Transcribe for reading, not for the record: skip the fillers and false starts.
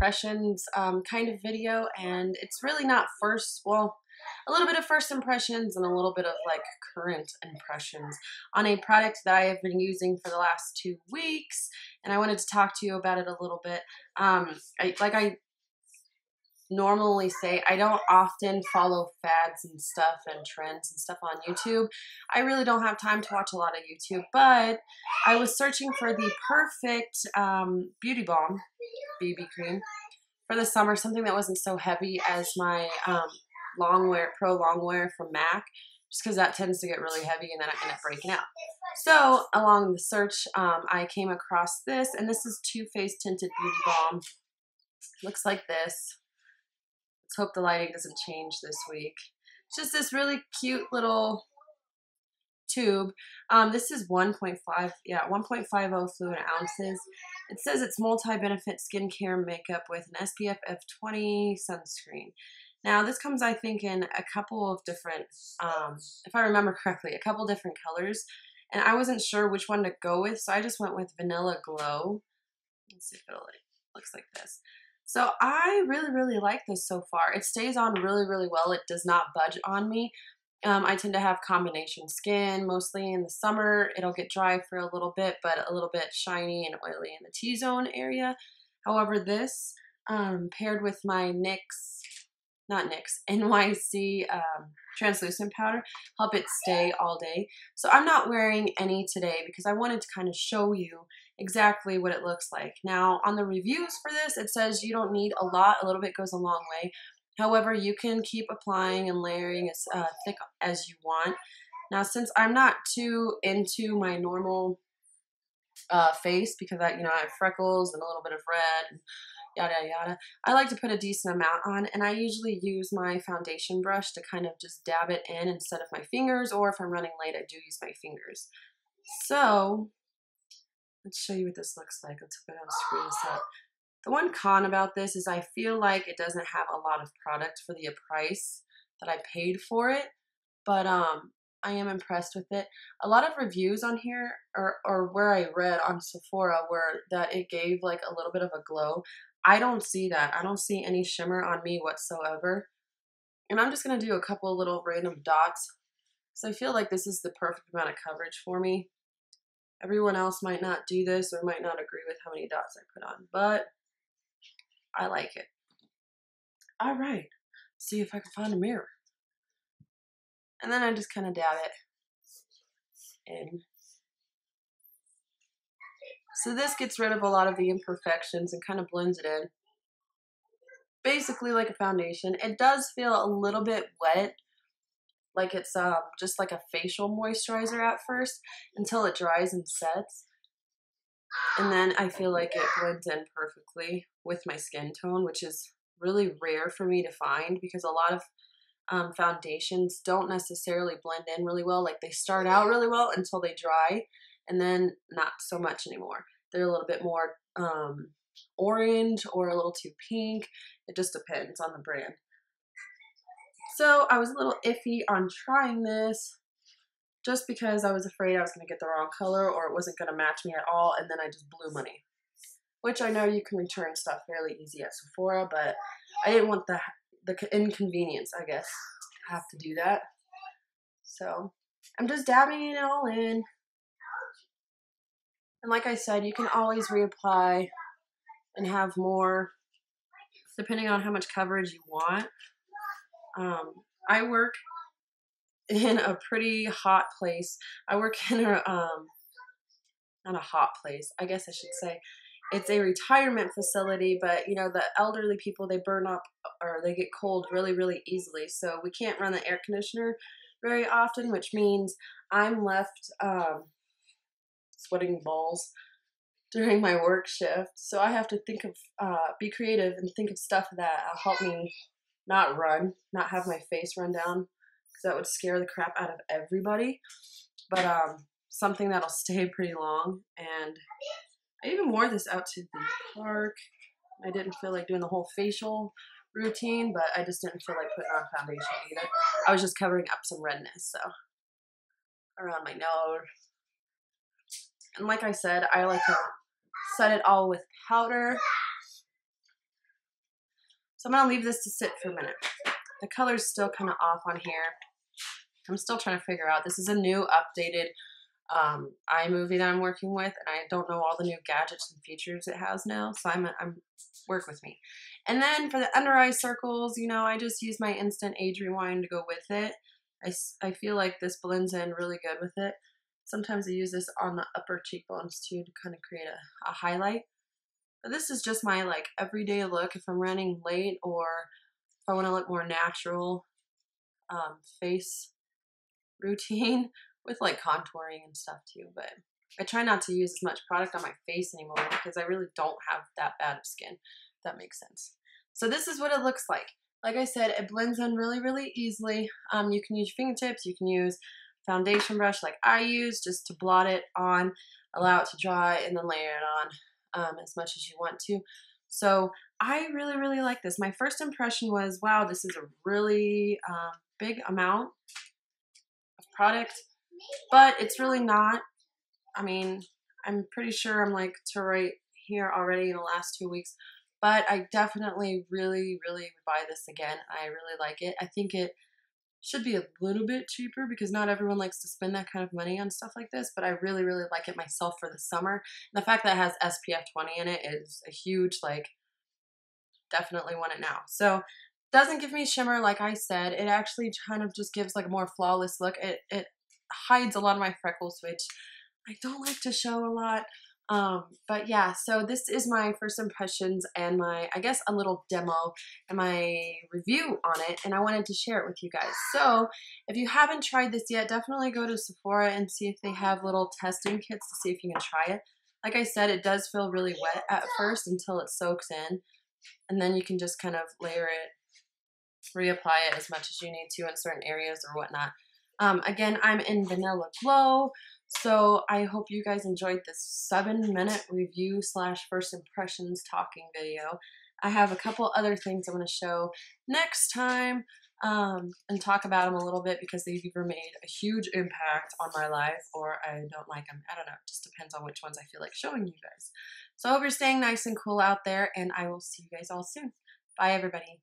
impressions kind of video, and it's really not well, a little bit of first impressions and a little bit of like current impressions on a product that I have been using for the last 2 weeks, and I wanted to talk to you about it a little bit. Like I normally say, I don't often follow fads and stuff and trends and stuff on YouTube. I really don't have time to watch a lot of YouTube, but I was searching for the perfect beauty balm, BB cream, for the summer, something that wasn't so heavy as my Pro Longwear from MAC, just because that tends to get really heavy and then I end up breaking out. So along the search, I came across this, and this is Too Faced Tinted Beauty Balm. Looks like this. Let's hope the lighting doesn't change this week. It's just this really cute little tube. This is 1.50 fluid ounces. It says it's multi-benefit skincare makeup with an SPF of 20 sunscreen. Now this comes, I think, in a couple of different, if I remember correctly, a couple different colors. And I wasn't sure which one to go with, so I just went with Vanilla Glow. Let's see if it'll looks like this. So I really like this so far. It stays on really well. It does not budge on me. I tend to have combination skin. Mostly in the summer, it'll get dry for a little bit, but a little bit shiny and oily in the T-zone area. However, this paired with my NYC translucent powder help it stay all day. So I'm not wearing any today because I wanted to kind of show you exactly what it looks like. Now on the reviews for this, it says you don't need a lot. A little bit goes a long way. However, you can keep applying and layering as thick as you want. Now, since I'm not too into my normal face, because I have freckles and a little bit of red and yada yada, I like to put a decent amount on, and I usually use my foundation brush to kind of just dab it in instead of my fingers, or if I'm running late, I do use my fingers. So let's show you what this looks like. Let's go ahead and screw this up. The one con about this is I feel like it doesn't have a lot of product for the price that I paid for it, but I am impressed with it. A lot of reviews on here, or where I read on Sephora, were that it gave like a little bit of a glow. I don't see that. I don't see any shimmer on me whatsoever. And I'm just going to do a couple little random dots, so I feel like this is the perfect amount of coverage for me. Everyone else might not do this or might not agree with how many dots I put on, but I like it. All right, let's see if I can find a mirror. And then I just kind of dab it in. So this gets rid of a lot of the imperfections and kind of blends it in. Basically like a foundation. It does feel a little bit wet, like it's just like a facial moisturizer at first, until it dries and sets. And then I feel like it blends in perfectly with my skin tone, which is really rare for me to find, because a lot of foundations don't necessarily blend in really well. Like they start out really well until they dry, and then not so much anymore. They're a little bit more orange or a little too pink. It just depends on the brand. So I was a little iffy on trying this, just because I was afraid I was going to get the wrong color or it wasn't going to match me at all, and then I just blew money. Which I know you can return stuff fairly easy at Sephora, but I didn't want the inconvenience, I guess, to have to do that. So I'm just dabbing it all in. And like I said, you can always reapply and have more, depending on how much coverage you want. I work in a pretty hot place. I work in a, not a hot place, I guess I should say. It's a retirement facility, but you know, the elderly people, they burn up or they get cold really easily. So we can't run the air conditioner very often, which means I'm left sweating balls during my work shift. So I have to think of, be creative and think of stuff that will help me not have my face run down, because that would scare the crap out of everybody. But something that'll stay pretty long. And I even wore this out to the park. I didn't feel like doing the whole facial routine, but I just didn't feel like putting on foundation either. I was just covering up some redness, so around my nose. And like I said, I like to set it all with powder. So I'm going to leave this to sit for a minute. The color's still kind of off on here. I'm still trying to figure out. This is a new updated iMovie that I'm working with, and I don't know all the new gadgets and features it has now, so I'm work with me. And then for the under eye circles, you know, I just use my instant age rewind to go with it. I feel like this blends in really good with it. Sometimes I use this on the upper cheekbones too to kind of create a highlight. But this is just my like everyday look if I'm running late or if I want to look more natural face routine with like contouring and stuff too. But I try not to use as much product on my face anymore because I really don't have that bad of skin, if that makes sense. So this is what it looks like. Like I said, it blends in really, really easily. You can use your fingertips, you can use foundation brush like I use just to blot it on, allow it to dry, and then layer it on as much as you want to. So I really, really like this. My first impression was, wow, this is a really big amount of product, but it's really not. I mean, I'm pretty sure I'm like to right here already in the last 2 weeks, but I definitely really, really would buy this again. I really like it. I think it should be a little bit cheaper because not everyone likes to spend that kind of money on stuff like this, but I really, really like it myself for the summer. And the fact that it has SPF 20 in it is a huge, like, definitely want it now. So doesn't give me shimmer like I said. It actually kind of just gives like a more flawless look. It hides a lot of my freckles, which I don't like to show a lot. But yeah, so this is my first impressions and my, I guess, a little demo and my review on it, and I wanted to share it with you guys. So if you haven't tried this yet, definitely go to Sephora and see if they have little testing kits to see if you can try it. Like I said, it does feel really wet at first until it soaks in, and then you can just kind of layer it, reapply it as much as you need to in certain areas or whatnot. Again, I'm in Vanilla Glow, so I hope you guys enjoyed this 7-minute review / first impressions talking video. I have a couple other things I want to show next time and talk about them a little bit because they've either made a huge impact on my life or I don't like them. I don't know. It just depends on which ones I feel like showing you guys. So I hope you're staying nice and cool out there, and I will see you guys all soon. Bye, everybody.